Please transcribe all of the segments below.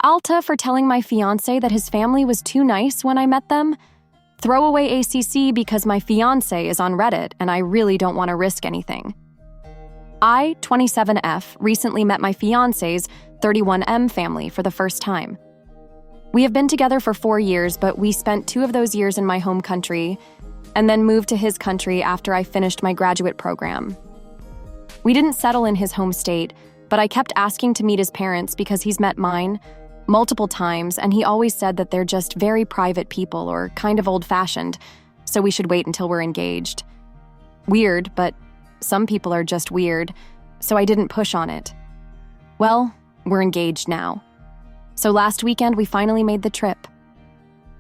Alta for telling my fiancé that his family was too nice when I met them. Throwaway ACC because my fiancé is on Reddit and I really don't want to risk anything. I, 27F, recently met my fiancé's 31M family for the first time. We have been together for 4 years, but we spent 2 of those years in my home country and then moved to his country after I finished my graduate program. We didn't settle in his home state, but I kept asking to meet his parents because he's met mine multiple times, and he always said that they're just very private people or kind of old-fashioned, so we should wait until we're engaged. Weird, but some people are just weird, so I didn't push on it. Well, we're engaged now. So last weekend, we finally made the trip.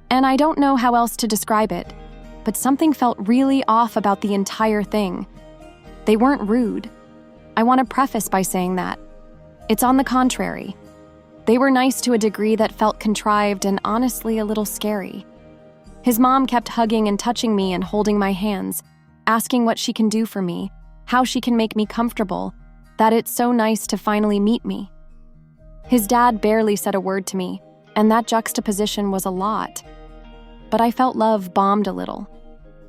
And I don't know how else to describe it, but something felt really off about the entire thing. They weren't rude. I want to preface by saying that. It's on the contrary. They were nice to a degree that felt contrived and honestly a little scary. His mom kept hugging and touching me and holding my hands, asking what she can do for me, how she can make me comfortable, that it's so nice to finally meet me. His dad barely said a word to me, and that juxtaposition was a lot. But I felt love bombed a little.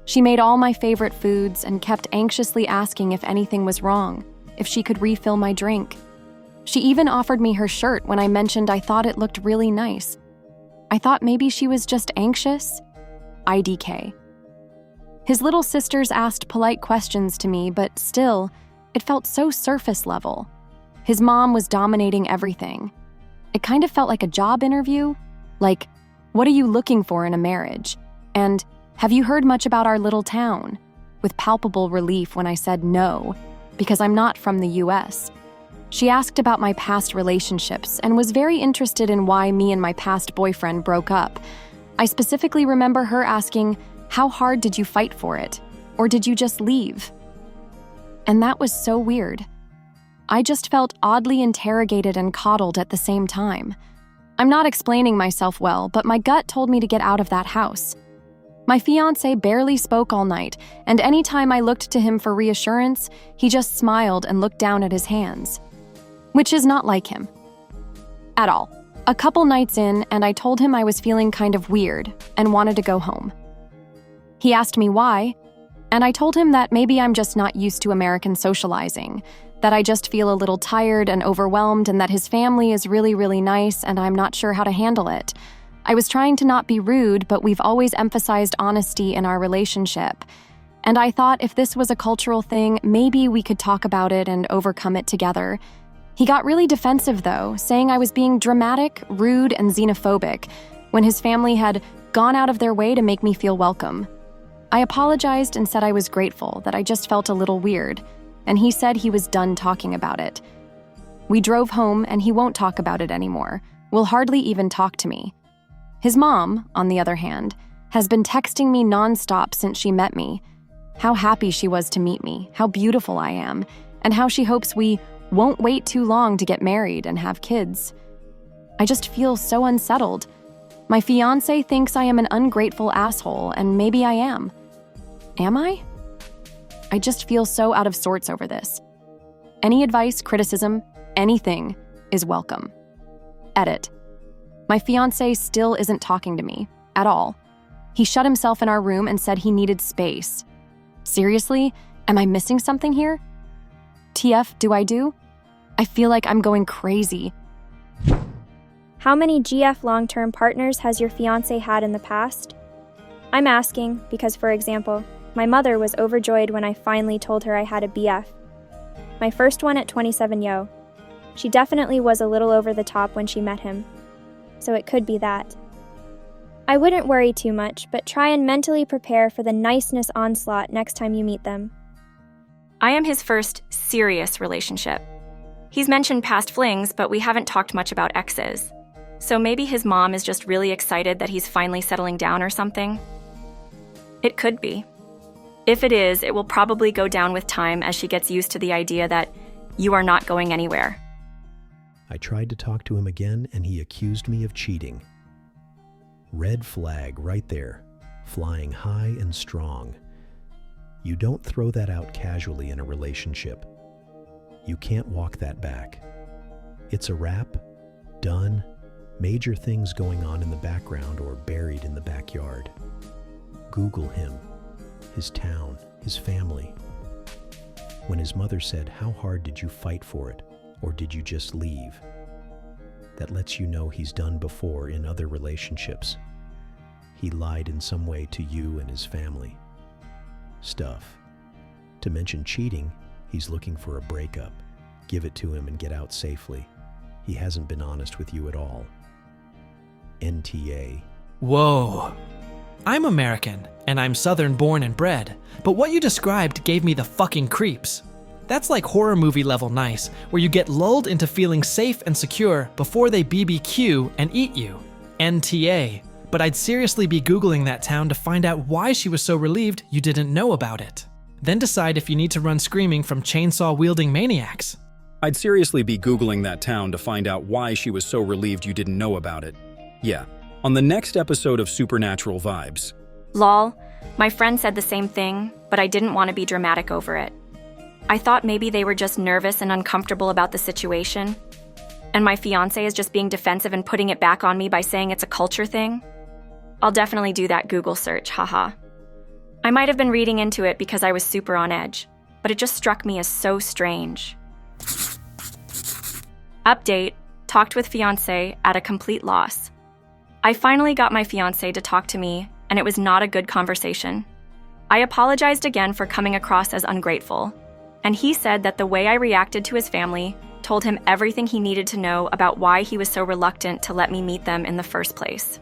She made all my favorite foods and kept anxiously asking if anything was wrong, if she could refill my drink. She even offered me her shirt when I mentioned I thought it looked really nice. I thought maybe she was just anxious. IDK. His little sisters asked polite questions to me, but still, it felt so surface level. His mom was dominating everything. It kind of felt like a job interview, like, what are you looking for in a marriage? And have you heard much about our little town? With palpable relief when I said no, because I'm not from the US. She asked about my past relationships and was very interested in why me and my past boyfriend broke up. I specifically remember her asking, how hard did you fight for it? Or did you just leave? And that was so weird. I just felt oddly interrogated and coddled at the same time. I'm not explaining myself well, but my gut told me to get out of that house. My fiancé barely spoke all night, and anytime I looked to him for reassurance, he just smiled and looked down at his hands. Which is not like him. At all. A couple nights in, and I told him I was feeling kind of weird and wanted to go home. He asked me why, and I told him that maybe I'm just not used to American socializing, that I just feel a little tired and overwhelmed, and that his family is really, really nice, and I'm not sure how to handle it. I was trying to not be rude, but we've always emphasized honesty in our relationship. And I thought if this was a cultural thing, maybe we could talk about it and overcome it together. He got really defensive, though, saying I was being dramatic, rude, and xenophobic, when his family had gone out of their way to make me feel welcome. I apologized and said I was grateful, that I just felt a little weird, and he said he was done talking about it. We drove home, and he won't talk about it anymore, will hardly even talk to me. His mom, on the other hand, has been texting me nonstop since she met me, how happy she was to meet me, how beautiful I am, and how she hopes we won't wait too long to get married and have kids. I just feel so unsettled. My fiancé thinks I am an ungrateful asshole, and maybe I am. Am I? I just feel so out of sorts over this. Any advice, criticism, anything is welcome. Edit. My fiancé still isn't talking to me, at all. He shut himself in our room and said he needed space. Seriously? Am I missing something here? TF, do I do? I feel like I'm going crazy. How many GF long-term partners has your fiancé had in the past? I'm asking because, for example, my mother was overjoyed when I finally told her I had a BF. My first one at 27 yo. She definitely was a little over the top when she met him. So it could be that. I wouldn't worry too much, but try and mentally prepare for the niceness onslaught next time you meet them. I am his first serious relationship. He's mentioned past flings, but we haven't talked much about exes. So maybe his mom is just really excited that he's finally settling down or something? It could be. If it is, it will probably go down with time as she gets used to the idea that you are not going anywhere. I tried to talk to him again, and he accused me of cheating. Red flag right there, flying high and strong. You don't throw that out casually in a relationship. You can't walk that back. It's a wrap, done, Major things going on in the background or buried in the backyard. Google him, his town, his family. When his mother said, "How hard did you fight for it? Or did you just leave?" That lets you know he's done before in other relationships. He lied in some way to you and his family. Stuff. To mention cheating, he's looking for a breakup. Give it to him and get out safely. He hasn't been honest with you at all. NTA. Whoa. I'm American, and I'm Southern born and bred, but what you described gave me the fucking creeps. That's like horror movie level nice, where you get lulled into feeling safe and secure before they BBQ and eat you. NTA. But I'd seriously be Googling that town to find out why she was so relieved you didn't know about it. Then decide if you need to run screaming from chainsaw-wielding maniacs. I'd seriously be Googling that town to find out why she was so relieved you didn't know about it. Yeah, on the next episode of Supernatural Vibes. Lol, my friend said the same thing, but I didn't want to be dramatic over it. I thought maybe they were just nervous and uncomfortable about the situation, and my fiancé is just being defensive and putting it back on me by saying it's a culture thing. I'll definitely do that Google search, haha. I might have been reading into it because I was super on edge, but it just struck me as so strange. Update, talked with fiancé at a complete loss. I finally got my fiancé to talk to me, and it was not a good conversation. I apologized again for coming across as ungrateful, and he said that the way I reacted to his family told him everything he needed to know about why he was so reluctant to let me meet them in the first place.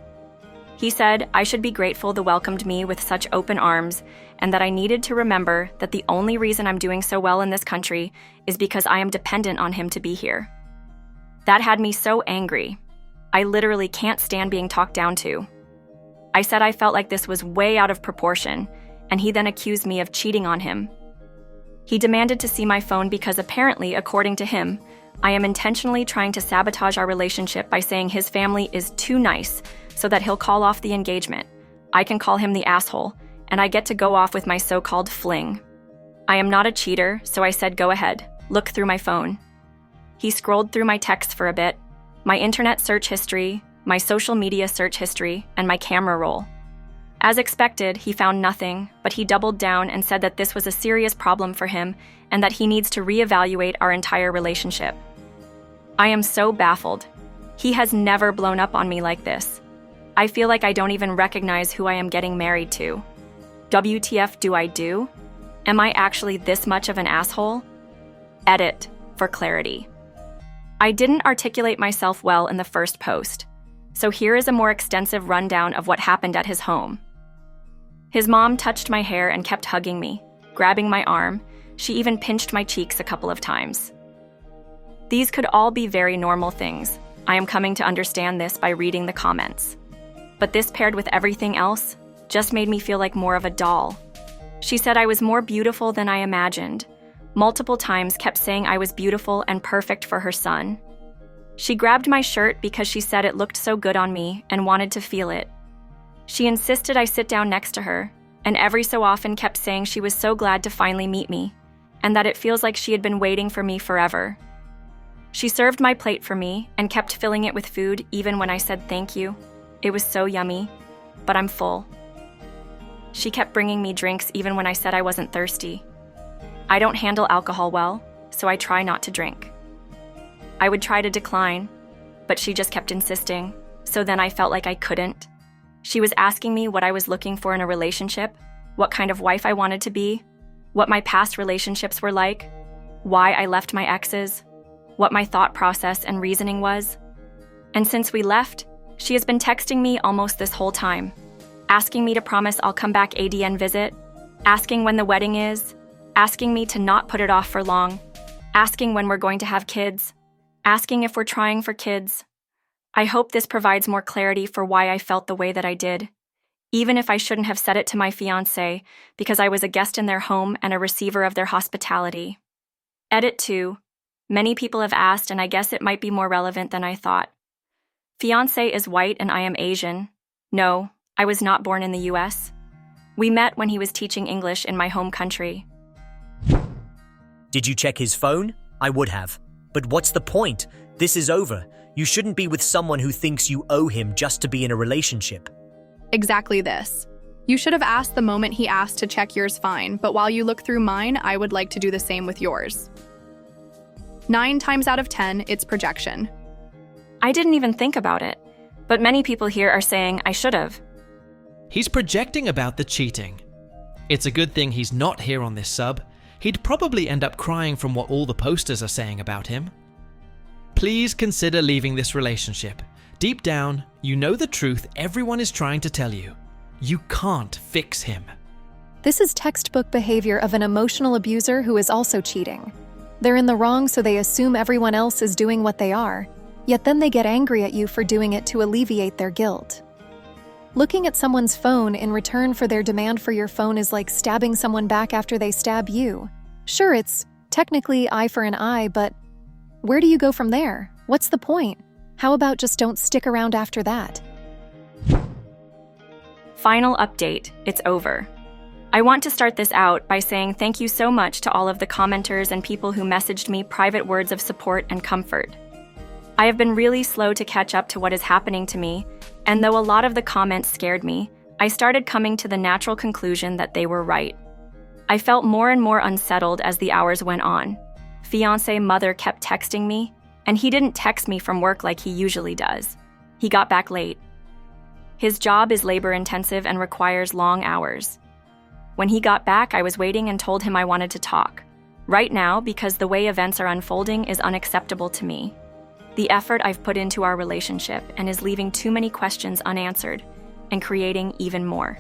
He said I should be grateful they welcomed me with such open arms, and that I needed to remember that the only reason I'm doing so well in this country is because I am dependent on him to be here. That had me so angry. I literally can't stand being talked down to. I said I felt like this was way out of proportion, and he then accused me of cheating on him. He demanded to see my phone because apparently, according to him, I am intentionally trying to sabotage our relationship by saying his family is too nice so that he'll call off the engagement. I can call him the asshole, and I get to go off with my so-called fling. I am not a cheater, so I said go ahead, look through my phone. He scrolled through my texts for a bit, my internet search history, my social media search history, and my camera roll. As expected, he found nothing, but he doubled down and said that this was a serious problem for him and that he needs to reevaluate our entire relationship. I am so baffled. He has never blown up on me like this. I feel like I don't even recognize who I am getting married to. WTF do I do? Am I actually this much of an asshole? Edit, for clarity. I didn't articulate myself well in the first post, so here is a more extensive rundown of what happened at his home. His mom touched my hair and kept hugging me, grabbing my arm. She even pinched my cheeks a couple of times. These could all be very normal things. I am coming to understand this by reading the comments. But this paired with everything else just made me feel like more of a doll. She said I was more beautiful than I imagined. Multiple times kept saying I was beautiful and perfect for her son. She grabbed my shirt because she said it looked so good on me and wanted to feel it. She insisted I sit down next to her, and every so often kept saying she was so glad to finally meet me, and that it feels like she had been waiting for me forever. She served my plate for me and kept filling it with food even when I said thank you. It was so yummy, but I'm full. She kept bringing me drinks even when I said I wasn't thirsty. I don't handle alcohol well, so I try not to drink. I would try to decline, but she just kept insisting, so then I felt like I couldn't. She was asking me what I was looking for in a relationship, what kind of wife I wanted to be, what my past relationships were like, why I left my exes, what my thought process and reasoning was. And since we left, she has been texting me almost this whole time, asking me to promise I'll come back ADN visit, asking when the wedding is, asking me to not put it off for long, asking when we're going to have kids, asking if we're trying for kids. I hope this provides more clarity for why I felt the way that I did, even if I shouldn't have said it to my fiancé because I was a guest in their home and a receiver of their hospitality. Edit 2. Many people have asked, and I guess it might be more relevant than I thought. Fiancé is white and I am Asian. No, I was not born in the US. We met when he was teaching English in my home country. Did you check his phone? I would have. But what's the point? This is over. You shouldn't be with someone who thinks you owe him just to be in a relationship. Exactly this. You should have asked the moment he asked to check yours fine, but while you look through mine, I would like to do the same with yours. 9 times out of 10, it's projection. I didn't even think about it, but many people here are saying I should have. He's projecting about the cheating. It's a good thing he's not here on this sub. He'd probably end up crying from what all the posters are saying about him. Please consider leaving this relationship. Deep down, you know the truth everyone is trying to tell you. You can't fix him. This is textbook behavior of an emotional abuser who is also cheating. They're in the wrong, so they assume everyone else is doing what they are, yet then they get angry at you for doing it to alleviate their guilt. Looking at someone's phone in return for their demand for your phone is like stabbing someone back after they stab you. Sure, it's technically eye for an eye, but where do you go from there? What's the point? How about just don't stick around after that? Final update, it's over. I want to start this out by saying thank you so much to all of the commenters and people who messaged me private words of support and comfort. I have been really slow to catch up to what is happening to me, and though a lot of the comments scared me, I started coming to the natural conclusion that they were right. I felt more and more unsettled as the hours went on. Fiancé mother kept texting me, and he didn't text me from work like he usually does. He got back late. His job is labor-intensive and requires long hours. When he got back, I was waiting and told him I wanted to talk. Right now, because the way events are unfolding is unacceptable to me. The effort I've put into our relationship and is leaving too many questions unanswered and creating even more.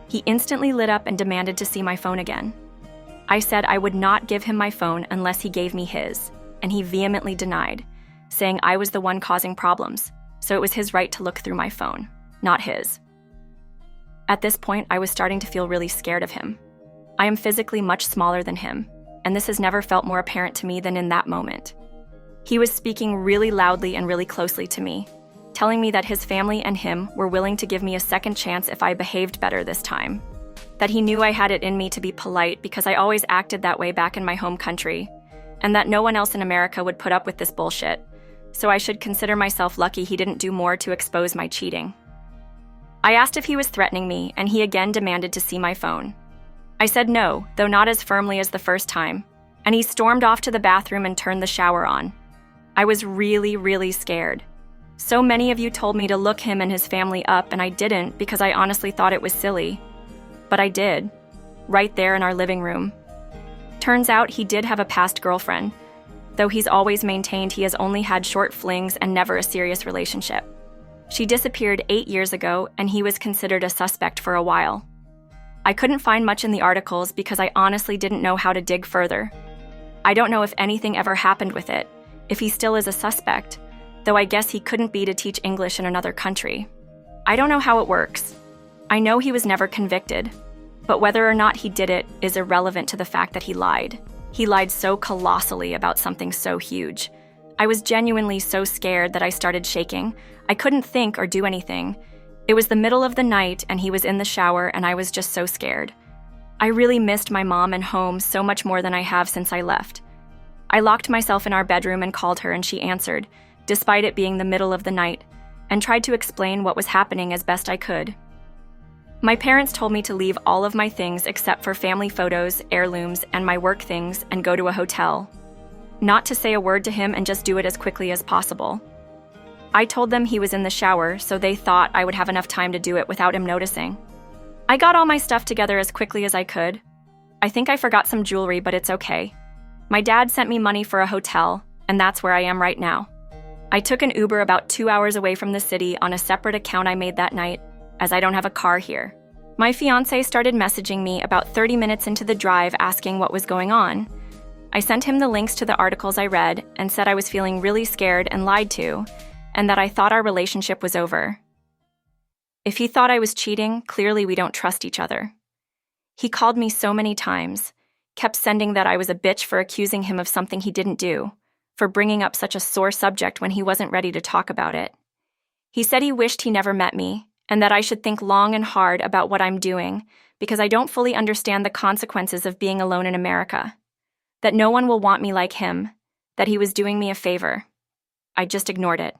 He instantly lit up and demanded to see my phone again. I said I would not give him my phone unless he gave me his, and he vehemently denied, saying I was the one causing problems, so it was his right to look through my phone, not his. At this point, I was starting to feel really scared of him. I am physically much smaller than him, and this has never felt more apparent to me than in that moment. He was speaking really loudly and really closely to me, telling me that his family and him were willing to give me a second chance if I behaved better this time. That he knew I had it in me to be polite because I always acted that way back in my home country, and that no one else in America would put up with this bullshit, so I should consider myself lucky he didn't do more to expose my cheating. I asked if he was threatening me, and he again demanded to see my phone. I said no, though not as firmly as the first time, and he stormed off to the bathroom and turned the shower on. I was really, really scared. So many of you told me to look him and his family up, and I didn't because I honestly thought it was silly. But I did, right there in our living room. Turns out he did have a past girlfriend, though he's always maintained he has only had short flings and never a serious relationship. She disappeared 8 years ago, and he was considered a suspect for a while. I couldn't find much in the articles because I honestly didn't know how to dig further. I don't know if anything ever happened with it, if he still is a suspect, though I guess he couldn't be to teach English in another country. I don't know how it works. I know he was never convicted, but whether or not he did it is irrelevant to the fact that he lied. He lied so colossally about something so huge. I was genuinely so scared that I started shaking. I couldn't think or do anything. It was the middle of the night and he was in the shower and I was just so scared. I really missed my mom and home so much more than I have since I left. I locked myself in our bedroom and called her and she answered, despite it being the middle of the night, and tried to explain what was happening as best I could. My parents told me to leave all of my things except for family photos, heirlooms, and my work things and go to a hotel. Not to say a word to him and just do it as quickly as possible. I told them he was in the shower, so they thought I would have enough time to do it without him noticing. I got all my stuff together as quickly as I could. I think I forgot some jewelry, but it's okay. My dad sent me money for a hotel, and that's where I am right now. I took an Uber about 2 hours away from the city on a separate account I made that night, as I don't have a car here. My fiancé started messaging me about 30 minutes into the drive asking what was going on. I sent him the links to the articles I read and said I was feeling really scared and lied to, and that I thought our relationship was over. If he thought I was cheating, clearly we don't trust each other. He called me so many times, kept sending that I was a bitch for accusing him of something he didn't do, for bringing up such a sore subject when he wasn't ready to talk about it. He said he wished he never met me, and that I should think long and hard about what I'm doing because I don't fully understand the consequences of being alone in America. That no one will want me like him, that he was doing me a favor. I just ignored it.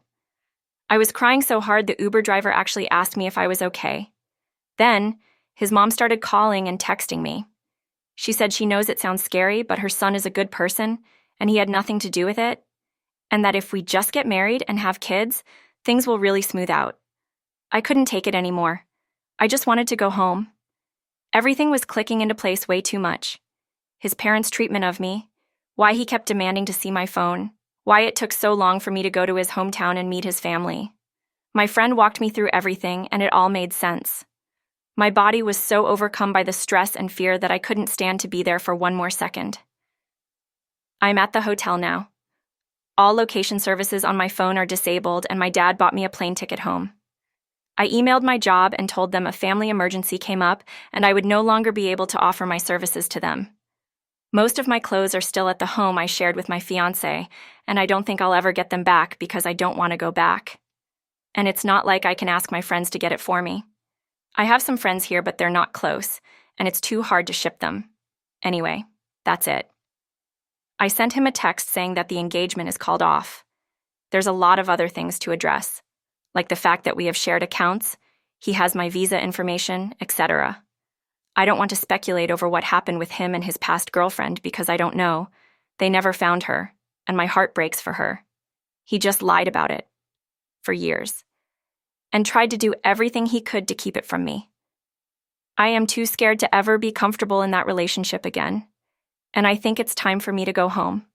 I was crying so hard the Uber driver actually asked me if I was okay. Then, his mom started calling and texting me. She said she knows it sounds scary, but her son is a good person, and he had nothing to do with it, and that if we just get married and have kids, things will really smooth out. I couldn't take it anymore. I just wanted to go home. Everything was clicking into place way too much. His parents' treatment of me, why he kept demanding to see my phone, why it took so long for me to go to his hometown and meet his family. My friend walked me through everything, and it all made sense. My body was so overcome by the stress and fear that I couldn't stand to be there for one more second. I'm at the hotel now. All location services on my phone are disabled, and my dad bought me a plane ticket home. I emailed my job and told them a family emergency came up and I would no longer be able to offer my services to them. Most of my clothes are still at the home I shared with my fiancé, and I don't think I'll ever get them back because I don't want to go back. And it's not like I can ask my friends to get it for me. I have some friends here, but they're not close, and it's too hard to ship them. Anyway, that's it. I sent him a text saying that the engagement is called off. There's a lot of other things to address, like the fact that we have shared accounts, he has my visa information, etc. I don't want to speculate over what happened with him and his past girlfriend because I don't know. They never found her, and my heart breaks for her. He just lied about it. For years. And tried to do everything he could to keep it from me. I am too scared to ever be comfortable in that relationship again, and I think it's time for me to go home.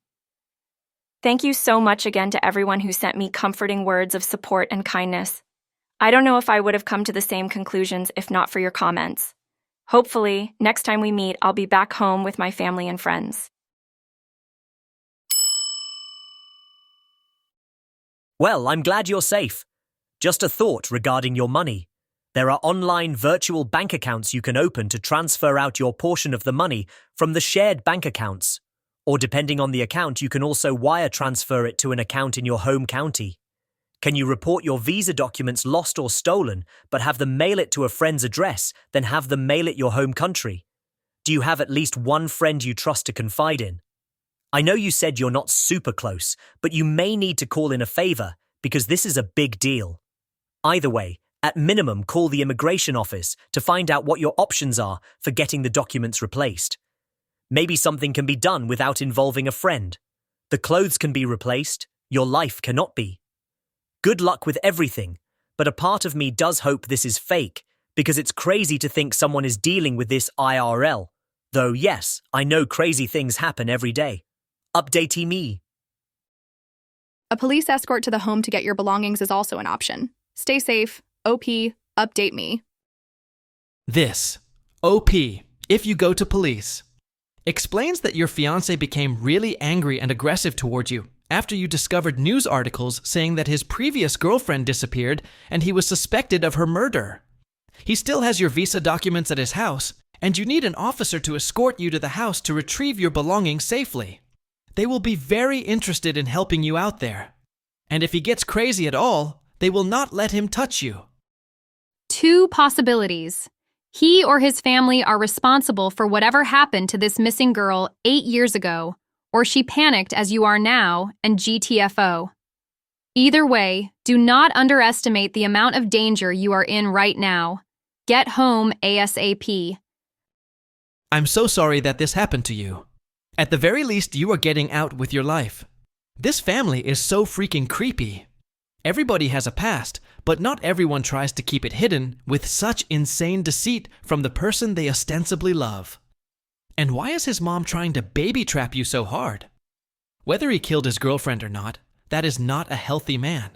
Thank you so much again to everyone who sent me comforting words of support and kindness. I don't know if I would have come to the same conclusions if not for your comments. Hopefully, next time we meet, I'll be back home with my family and friends. Well, I'm glad you're safe. Just a thought regarding your money. There are online virtual bank accounts you can open to transfer out your portion of the money from the shared bank accounts. Or depending on the account, you can also wire transfer it to an account in your home county. Can you report your visa documents lost or stolen, but have them mail it to a friend's address, then have them mail it your home country? Do you have at least one friend you trust to confide in? I know you said you're not super close, but you may need to call in a favor because this is a big deal. Either way, at minimum, call the immigration office to find out what your options are for getting the documents replaced. Maybe something can be done without involving a friend. The clothes can be replaced, your life cannot be. Good luck with everything, but a part of me does hope this is fake because it's crazy to think someone is dealing with this IRL. Though yes, I know crazy things happen every day. Updatey me. A police escort to the home to get your belongings is also an option. Stay safe. OP, update me. This, OP, if you go to police, explains that your fiancé became really angry and aggressive toward you after you discovered news articles saying that his previous girlfriend disappeared and he was suspected of her murder. He still has your visa documents at his house, and you need an officer to escort you to the house to retrieve your belongings safely. They will be very interested in helping you out there. And if he gets crazy at all, they will not let him touch you. 2 possibilities. He or his family are responsible for whatever happened to this missing girl 8 years ago, or she panicked as you are now and GTFO. Either way, do not underestimate the amount of danger you are in right now. Get home ASAP. I'm so sorry that this happened to you. At the very least, you are getting out with your life. This family is so freaking creepy. Everybody has a past, but not everyone tries to keep it hidden with such insane deceit from the person they ostensibly love. And why is his mom trying to baby trap you so hard? Whether he killed his girlfriend or not, that is not a healthy man.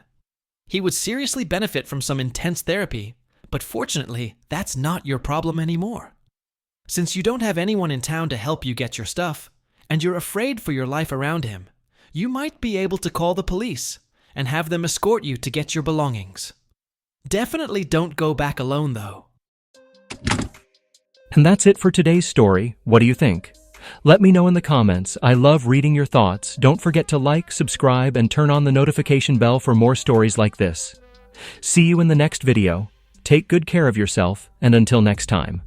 He would seriously benefit from some intense therapy, but fortunately, that's not your problem anymore. Since you don't have anyone in town to help you get your stuff, and you're afraid for your life around him, you might be able to call the police and have them escort you to get your belongings. Definitely don't go back alone, though. And that's it for today's story. What do you think? Let me know in the comments. I love reading your thoughts. Don't forget to like, subscribe, and turn on the notification bell for more stories like this. See you in the next video. Take good care of yourself, and until next time.